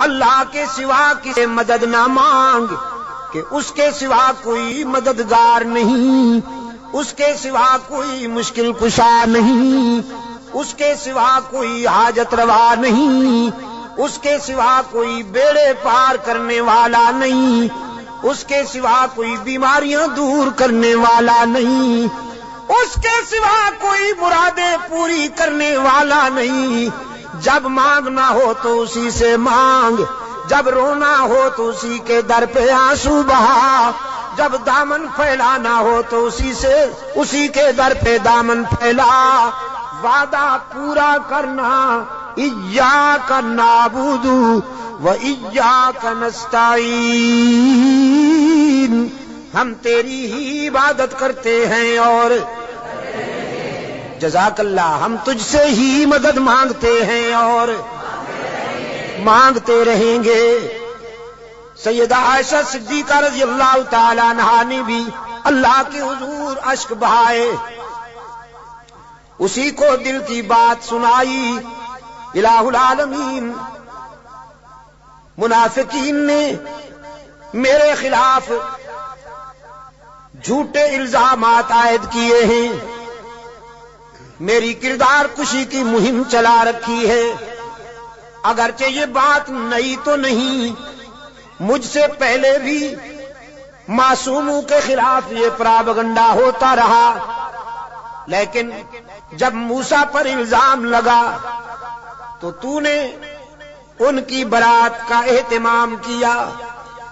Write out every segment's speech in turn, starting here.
اللہ کے سوا کسی مدد نہ مانگ کہ اس کے سوا کوئی مددگار نہیں، اس کے سوا کوئی مشکل کشا نہیں، اس کے سوا کوئی حاجت روا نہیں، اس کے سوا کوئی بیڑے پار کرنے والا نہیں، اس کے سوا کوئی بیماریاں دور کرنے والا نہیں، اس کے سوا کوئی مرادیں پوری کرنے والا نہیں۔ جب مانگنا ہو تو اسی سے مانگ، جب رونا ہو تو اسی کے در پہ آنسو بہا، جب دامن پھیلانا ہو تو اسی کے در پہ دامن پھیلا۔ وعدہ پورا کرنا، ایاک نعبد و ایاک نستعین، ہم تیری ہی عبادت کرتے ہیں اور جزاک اللہ، ہم تجھ سے ہی مدد مانگتے ہیں اور مانگتے رہیں گے۔ سیدہ عائشہ صدیقہ رضی اللہ تعالی عنہا نے بھی اللہ کے حضور اشک بہائے، اسی کو دل کی بات سنائی۔ الہ العالمین، منافقین نے میرے خلاف جھوٹے الزامات عائد کیے ہیں، میری کردار کشی کی مہم چلا رکھی ہے۔ اگرچہ یہ بات نئی تو نہیں، مجھ سے پہلے بھی معصوموں کے خلاف یہ پراپگنڈا ہوتا رہا، لیکن جب موسیٰ پر الزام لگا تو نے ان کی برات کا اہتمام کیا،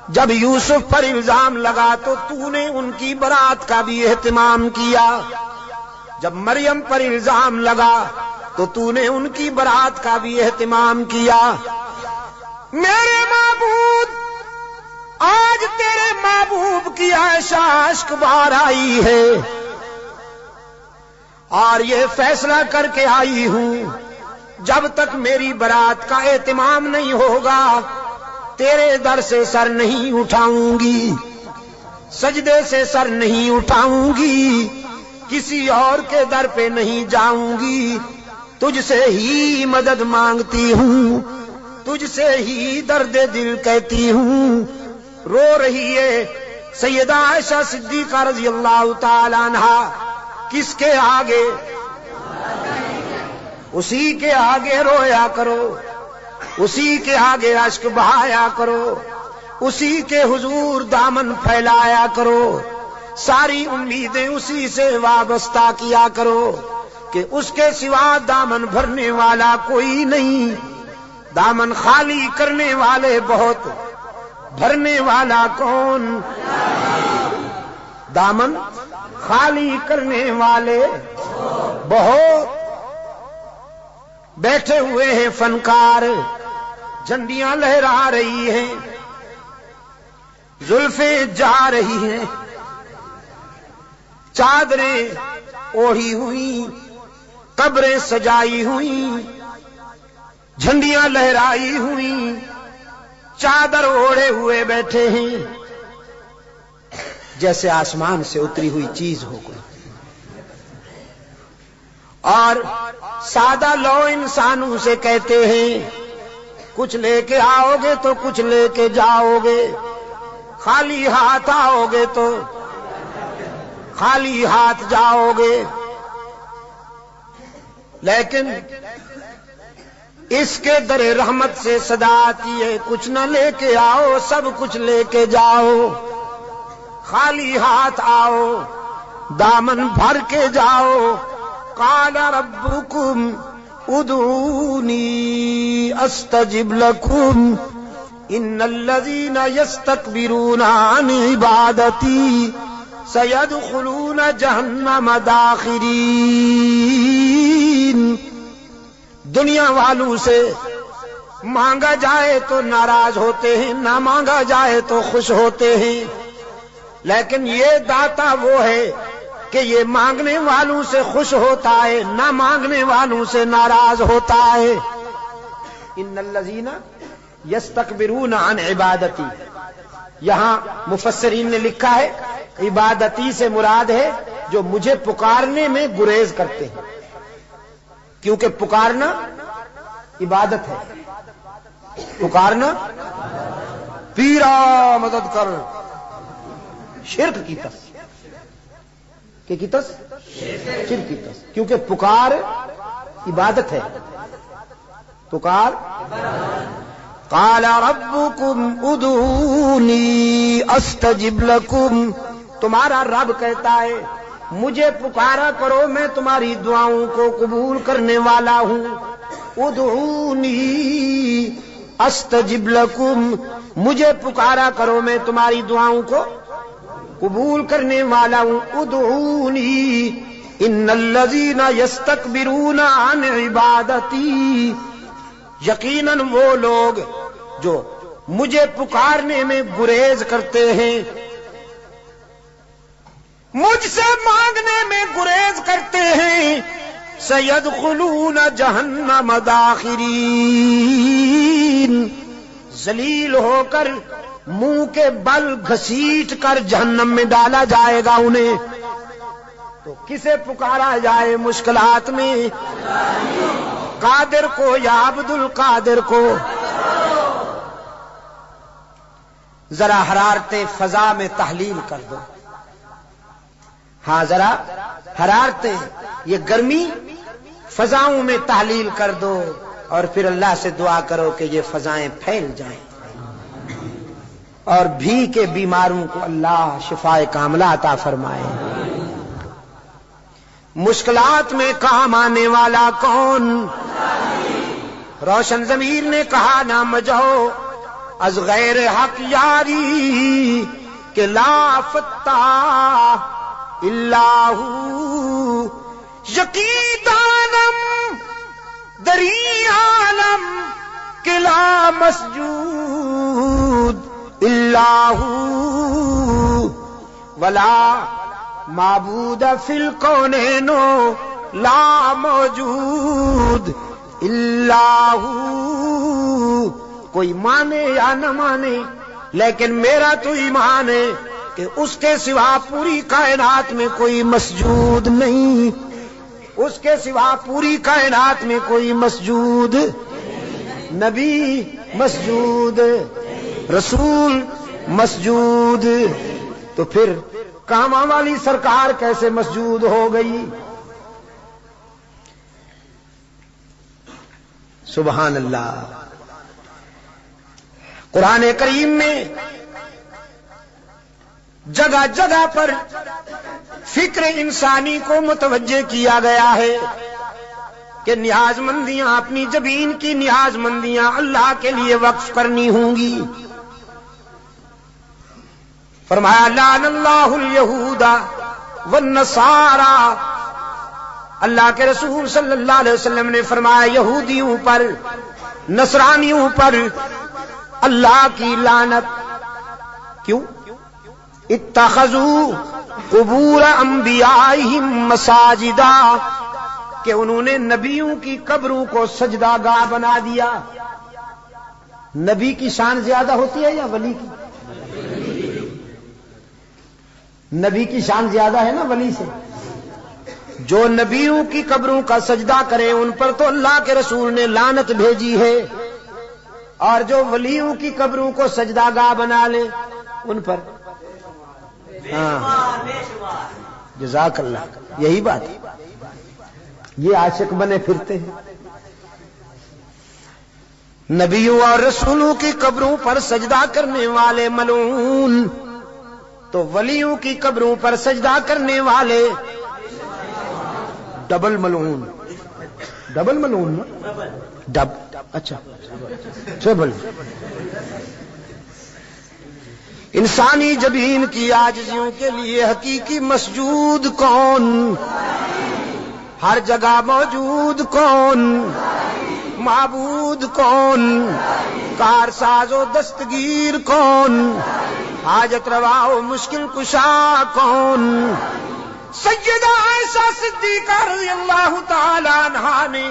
جب یوسف پر الزام لگا تو نے ان کی برات کا بھی اہتمام کیا، جب مریم پر الزام لگا تو نے ان کی برات کا بھی اہتمام کیا۔ میرے معبود، آج تیرے محبوب کی عائشہ اشک بار آئی ہے اور یہ فیصلہ کر کے آئی ہوں، جب تک میری برات کا اہتمام نہیں ہوگا تیرے در سے سر نہیں اٹھاؤں گی، سجدے سے سر نہیں اٹھاؤں گی، کسی اور کے در پہ نہیں جاؤں گی، تجھ سے ہی مدد مانگتی ہوں، تجھ سے ہی درد دل کہتی ہوں۔ رو رہی ہے سیدہ عائشہ صدیقہ رضی اللہ تعالی عنہا، کس کے آگے؟ اسی کے آگے رویا کرو، اسی کے آگے اشک بہایا کرو، اسی کے حضور دامن پھیلایا کرو، ساری امیدیں اسی سے وابستہ کیا کرو کہ اس کے سوا دامن بھرنے والا کوئی نہیں، دامن خالی کرنے والے بہت، بھرنے والا کون؟ دامن خالی کرنے والے بہت۔ بیٹھے ہوئے ہیں فنکار، جھنڈیاں لہرا رہی ہیں، زلفیں جا رہی ہیں، چادریں اوڑھی ہوئی، قبریں سجائی ہوئی، جھنڈیاں لہرائی ہوئی، چادر اوڑھے ہوئے بیٹھے ہیں، جیسے آسمان سے اتری ہوئی چیز ہو کوئی، اور سادہ لو انسانوں سے کہتے ہیں کچھ لے کے آؤ گے تو کچھ لے کے جاؤ گے، خالی ہاتھ آؤ گے تو خالی ہاتھ جاؤ گے، لیکن اس کے در رحمت سے صدا آتی ہے کچھ نہ لے کے آؤ، سب کچھ لے کے جاؤ، خالی ہاتھ آؤ، دامن بھر کے جاؤ۔ قال ربکم ادعونی استجب لکم ان الذین یستکبرون عن عبادتی سیدخلون جہنم داخرین۔ دنیا والوں سے مانگا جائے تو ناراض ہوتے ہیں، نہ مانگا جائے تو خوش ہوتے ہیں، لیکن یہ داتا وہ ہے کہ یہ مانگنے والوں سے خوش ہوتا ہے، نہ مانگنے والوں سے ناراض ہوتا ہے۔ ان الذین یستکبرون عن عبادتی، یہاں مفسرین نے لکھا ہے عبادتی سے مراد ہے جو مجھے پکارنے میں گریز کرتے ہیں، کیونکہ پکارنا عبادت ہے، پکارنا پیرا مدد کر، شرک کی تس، کہ کی تس شرک کی تس، کیونکہ پکار عبادت ہے، پکار قال ربکم ادعونی استجب لکم، تمہارا رب کہتا ہے مجھے پکارا کرو میں تمہاری دعاؤں کو قبول کرنے والا ہوں، ادعونی استجب لکم، مجھے پکارا کرو میں تمہاری دعاؤں کو قبول کرنے والا ہوں، ادعونی ان الذین یستکبرون عن عبادتی، یقیناً وہ لوگ جو مجھے پکارنے میں گریز کرتے ہیں، مجھ سے مانگنے میں گریز کرتے ہیں، سیدخلون جہنم داخرین، ذلیل ہو کر منہ کے بل گھسیٹ کر جہنم میں ڈالا جائے گا انہیں۔ تو کسے پکارا جائے مشکلات میں؟ قادر کو یا عبد القادر کو؟ ذرا حرارت فضا میں تحلیل کر دو، ہاں ذرا حرارتیں، یہ گرمی فضاؤں میں تحلیل کر دو، اور پھر اللہ سے دعا کرو کہ یہ فضائیں پھیل جائیں اور بھی کے بیماروں کو اللہ شفائے کاملہ عطا فرمائے۔ مشکلات میں کام آنے والا کون؟ روشن ضمیر نے کہا نہ مجھو از غیر حق یاری، کہ لا فتح اللہ یقی دانم دری عالم، کہ لا مسجود اللہ ولا معبود فی الکونین لا موجود اللہ، کوئی مانے یا نہ مانے لیکن میرا تو ایمان ہے کہ اس کے سوا پوری کائنات میں کوئی مسجود نہیں، اس کے سوا پوری کائنات میں کوئی مسجود، نبی مسجود، رسول مسجود، تو پھر کاماں والی سرکار کیسے مسجود ہو گئی؟ سبحان اللہ۔ قرآن کریم میں جگہ جگہ پر فکر انسانی کو متوجہ کیا گیا ہے کہ نیاز مندیاں، اپنی زمین کی نیاز مندیاں اللہ کے لیے وقف کرنی ہوں گی۔ فرمایا لعن اللہ الیہود والنصارى، اللہ کے رسول صلی اللہ علیہ وسلم نے فرمایا یہودیوں پر، نصرانیوں پر اللہ کی لعنت۔ کیوں؟ اتخذوا قبور انبیائہم مساجدا، کہ انہوں نے نبیوں کی قبروں کو سجدہ گاہ بنا دیا۔ نبی کی شان زیادہ ہوتی ہے یا ولی کی؟ نبی کی شان زیادہ ہے نا ولی سے۔ جو نبیوں کی قبروں کا سجدہ کرے ان پر تو اللہ کے رسول نے لعنت بھیجی ہے، اور جو ولیوں کی قبروں کو سجدہ گاہ بنا لے ان پر، ہاں جزاک اللہ، یہی بات ہے، یہ عاشق بنے پھرتے ہیں۔ نبیوں اور رسولوں کی قبروں پر سجدہ کرنے والے ملعون، تو ولیوں کی قبروں پر سجدہ کرنے والے ڈبل ملعون۔ ڈبل ملعون نا؟ ڈب، اچھا ٹربل۔ انسانی جبین کی عاجزیوں کے لیے حقیقی مسجود کون؟ ہر جگہ موجود کون؟ معبود کون؟ کارساز و دستگیر کون؟ حاجت روا و مشکل کشا کون؟ سیدہ عائشہ صدیقہ رضی اللہ تعالی عنہا نے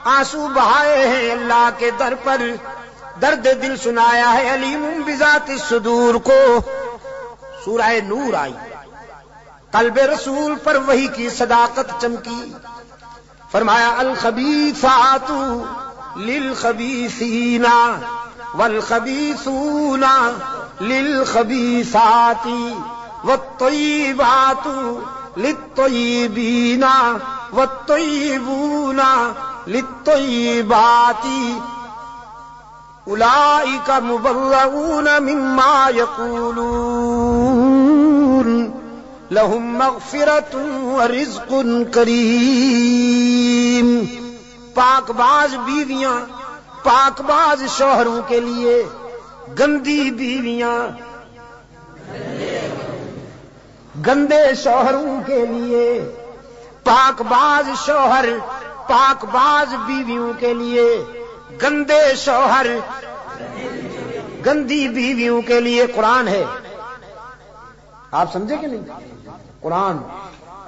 آنسو بہائے ہیں اللہ کے در پر، درد دل سنایا ہے علیم بذات الصدور کو۔ سورہ نور آئی، قلب رسول پر وحی کی صداقت چمکی، فرمایا الخبیثات للخبيثين والخبيثون للخبيثات والطيبات للطيبين والطيبون للطيبات اولئك مبرؤون مما يقولون لهم مغفرة ورزق کریم. پاک باز بیویاں پاک باز شوہروں کے لیے، گندی بیویاں گندے شوہروں کے لیے، پاک باز شوہر پاک باز بیویوں کے لیے، گندے شوہر گندی بیویوں کے لیے قرآن ہے. آپ سمجھے کہ نہیں؟ قرآن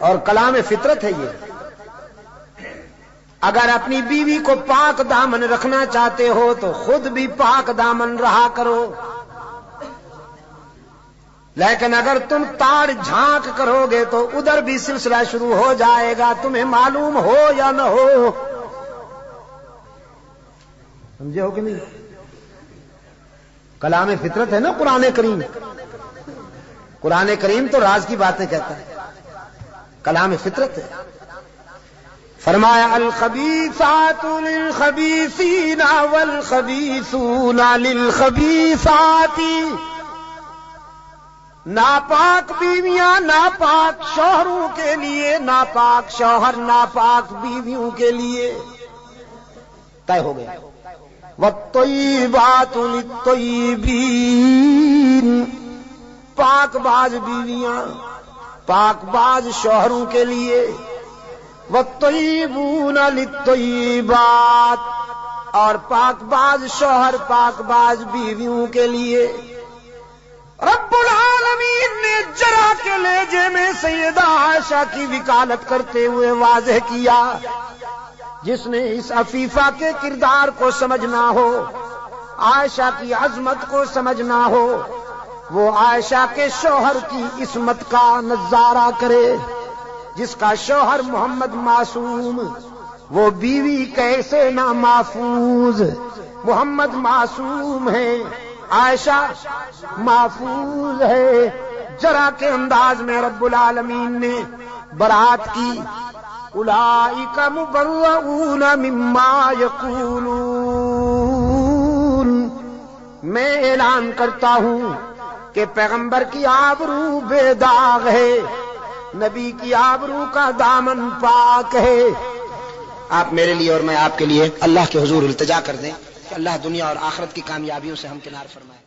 اور کلام فطرت ہے یہ. اگر اپنی بیوی کو پاک دامن رکھنا چاہتے ہو تو خود بھی پاک دامن رہا کرو، لیکن اگر تم تاڑ جھانک کرو گے تو ادھر بھی سلسلہ شروع ہو جائے گا، تمہیں معلوم ہو یا نہ ہو. سمجھے ہو کہ نہیں؟ کلام فطرت ہے نا قرآن کریم. قرآن کریم تو راز کی باتیں کہتا ہے، کلام فطرت ہے. فرمایا الخبیثات للخبیثین والخبیثون للخبیثات. ناپاک بیویاں ناپاک شوہروں کے لیے، ناپاک شوہر ناپاک بیویوں کے لیے. طے ہو گیا. والطیبات للطیبین. پاک باز بیویاں پاک باز شوہروں کے لیے، والطیبون للطیبات، اور پاک باز شوہر پاک باز بیویوں کے لیے. رب العالمین نے جرا کے لہجے میں سیدہ عائشہ کی وکالت کرتے ہوئے واضح کیا، جس نے اس عفیفہ کے کردار کو سمجھنا ہو، عائشہ کی عظمت کو سمجھنا ہو، وہ عائشہ کے شوہر کی عصمت کا نظارہ کرے. جس کا شوہر محمد معصوم، وہ بیوی کیسے نہ محفوظ. محمد معصوم ہے، عائشہ محفوظ ہے. جرا کے انداز میں رب العالمین نے برات کی. اولئک مبرؤون مما یقولون. میں اعلان کرتا ہوں کہ پیغمبر کی آبرو بے داغ ہے، نبی کی آبرو کا دامن پاک ہے. آپ میرے لیے اور میں آپ کے لیے اللہ کے حضور التجا کر دیں کہ اللہ دنیا اور آخرت کی کامیابیوں سے ہم کنار فرمائے.